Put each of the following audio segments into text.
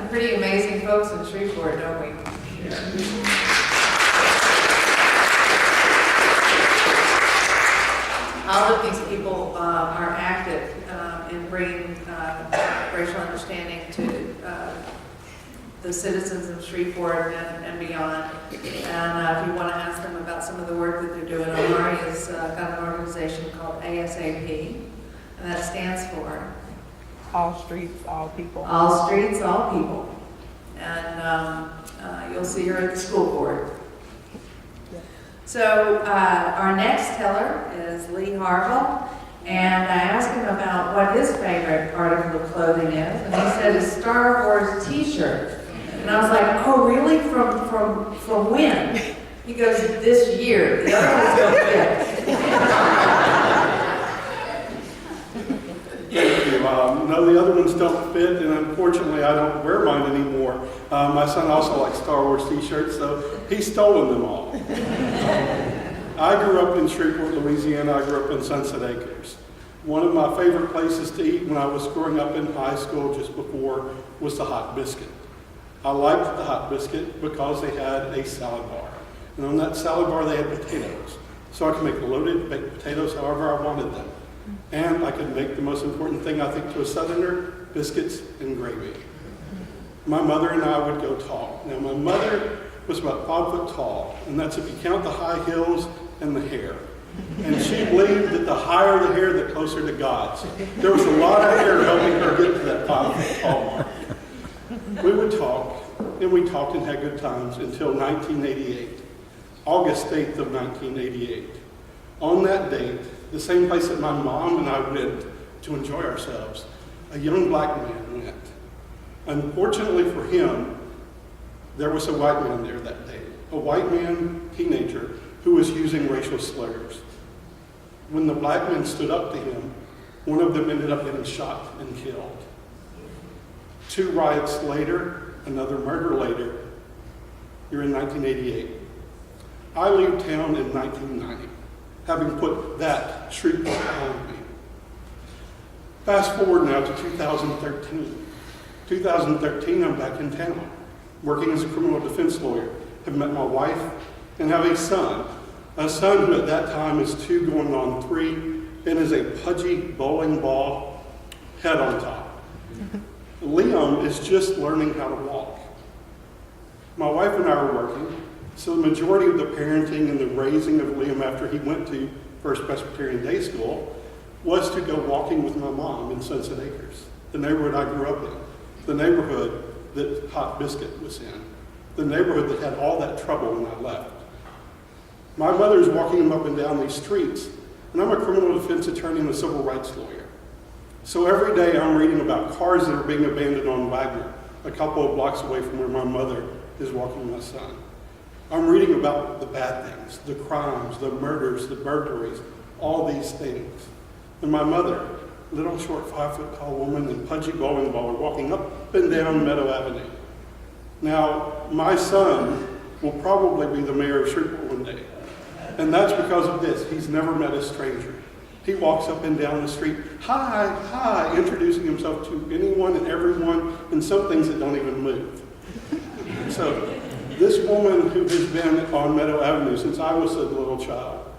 some pretty amazing folks in Shreveport, don't we? Yeah. All of these people are active in bringing racial understanding to the citizens of Shreveport and beyond. And if you want to ask them about some of the work that they're doing, Omari has got an organization called ASAP, and that stands for All Streets, All People. All Streets, All People. And you'll see her at the school board. So our next teller is Lee Harville, and I asked him about what his favorite article of clothing is, and he said a Star Wars t-shirt. And I was like, oh really, from when? He goes, this year. The other ones don't fit. Thank you. No, the other ones don't fit, and unfortunately I don't wear mine anymore. My son also likes Star Wars t-shirts, so he's stolen them all. I grew up in Shreveport, Louisiana. I grew up in Sunset Acres. One of my favorite places to eat when I was growing up in high school just before was the hot biscuit. I liked the hot biscuit because they had a salad bar. And on that salad bar they had potatoes. So I could make loaded baked potatoes however I wanted them. And I could make the most important thing I think to a Southerner, biscuits and gravy. My mother and I would go talk. Now my mother was about 5 foot tall, and that's if you count the high heels and the hair. And she believed that the higher the hair, the closer to God. So there was a lot of hair helping her get to that 5 foot tall mark. We would talk, and we talked and had good times until 1988, August 8th of 1988. On that date, the same place that my mom and I went to enjoy ourselves, a young black man went. Unfortunately for him, there was a white man there that day, a white man, teenager, who was using racial slurs. When the black men stood up to him, one of them ended up getting shot and killed. 2 riots later, another murder later, you're in 1988. I leave town in 1990, having put that Shreveport behind me. Fast forward now to 2013. 2013, I'm back in town, working as a criminal defense lawyer, have met my wife, and have a son who at that time is 2 going on 3, and is a pudgy bowling ball, head on top. Liam is just learning how to walk. My wife and I are working, so the majority of the parenting and the raising of Liam after he went to First Presbyterian Day School was to go walking with my mom in Sunset Acres, the neighborhood I grew up in, the neighborhood that Hot Biscuit was in, the neighborhood that had all that trouble when I left. My mother's walking him up and down these streets, and I'm a criminal defense attorney and a civil rights lawyer. So every day I'm reading about cars that are being abandoned on Wagner, a couple of blocks away from where my mother is walking my son. I'm reading about the bad things, the crimes, the murders, the burglaries, all these things. And my mother, little short 5 foot tall woman and pudgy bowling ball, are walking up and down Meadow Avenue. Now, my son will probably be the mayor of Shreveport one day. And that's because of this. He's never met a stranger. He walks up and down the street, hi, hi, introducing himself to anyone and everyone, and some things that don't even move. So this woman who has been on Meadow Avenue since I was a little child,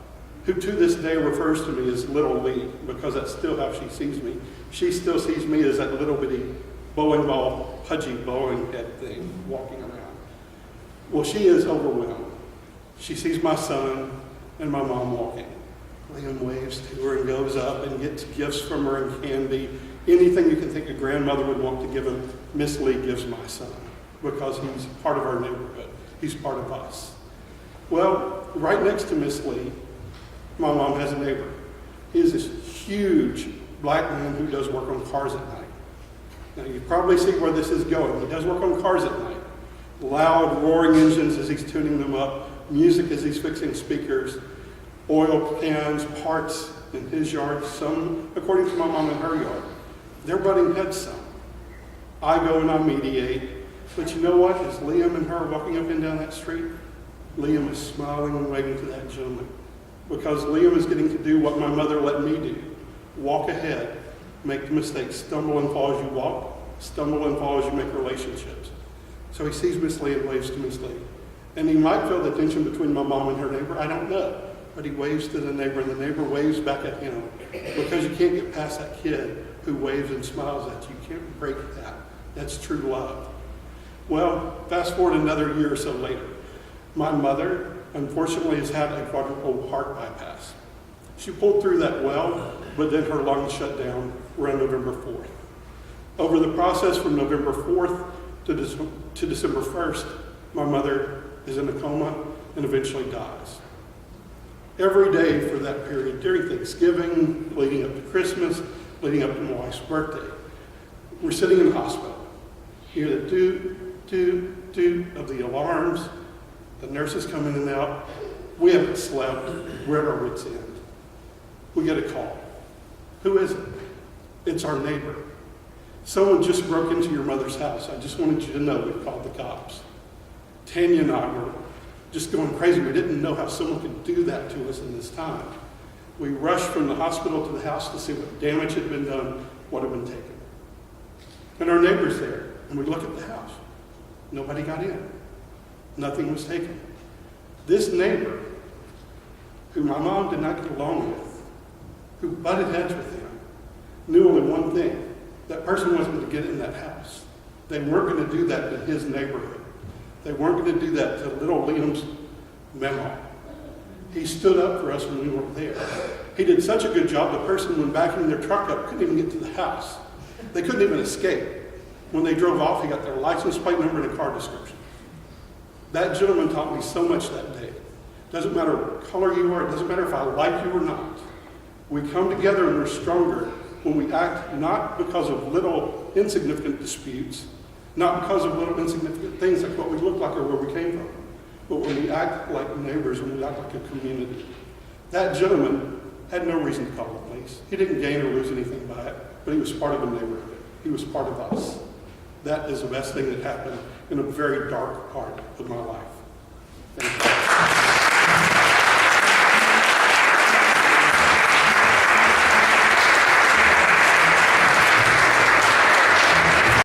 who to this day refers to me as Little Lee, because that's still how she sees me. She still sees me as that little bitty bowling ball, pudgy bowling head thing walking around. Well, she is overwhelmed. She sees my son and my mom walking. Liam waves to her and goes up and gets gifts from her and candy. Anything you can think a grandmother would want to give him, Miss Lee gives my son, because he's part of our neighborhood. He's part of us. Well, right next to Miss Lee, my mom has a neighbor. He is this huge black man who does work on cars at night. Now you probably see where this is going. He does work on cars at night. Loud roaring engines as he's tuning them up, music as he's fixing speakers, oil cans, parts in his yard, some according to my mom in her yard. They're butting heads some. I go and I mediate. But you know what? As Liam and her walking up and down that street, Liam is smiling and waving to that gentleman. Because Liam is getting to do what my mother let me do. Walk ahead, make the mistake, stumble and fall as you walk, Stumble and fall as you make relationships. So he sees Miss Lee and waves to Miss Lee. And he might feel the tension between my mom and her neighbor, I don't know. But he waves to the neighbor, and the neighbor waves back at him. Because you can't get past that kid who waves and smiles at you. You can't break that. That's true love. Well, fast forward another year or so later. My mother, unfortunately, has had a quadruple heart bypass. She pulled through that well, but then her lungs shut down around November 4th. Over the process from November 4th to December 1st, my mother is in a coma and eventually dies. Every day for that period, during Thanksgiving, leading up to Christmas, leading up to my wife's birthday, we're sitting in the hospital. You hear the doot, doot, doot of the alarms, the nurses come in and out. We haven't slept. We're at our wits' end. We get a call. Who is it? It's our neighbor. Someone just broke into your mother's house. I just wanted you to know we called the cops. Tanya and I were just going crazy. We didn't know how someone could do that to us in this time. We rushed from the hospital to the house to see what damage had been done, what had been taken. And our neighbor's there, and we look at the house. Nobody got in. Nothing was taken. This neighbor, who my mom did not get along with, who butted heads with him, knew only one thing. That person wasn't going to get in that house. They weren't going to do that to his neighborhood. They weren't going to do that to little Liam's memo. He stood up for us when we weren't there. He did such a good job, the person, when backing their truck up, couldn't even get to the house. They couldn't even escape. When they drove off, he got their license plate number and a car description. That gentleman taught me so much that day. Doesn't matter what color you are, it doesn't matter if I like you or not. We come together and we're stronger when we act not because of little insignificant disputes, not because of little insignificant things like what we look like or where we came from, but when we act like neighbors, when we act like a community. That gentleman had no reason to call the police. He didn't gain or lose anything by it, but he was part of the neighborhood. He was part of us. That is the best thing that happened in a very dark part of my life. Thank you.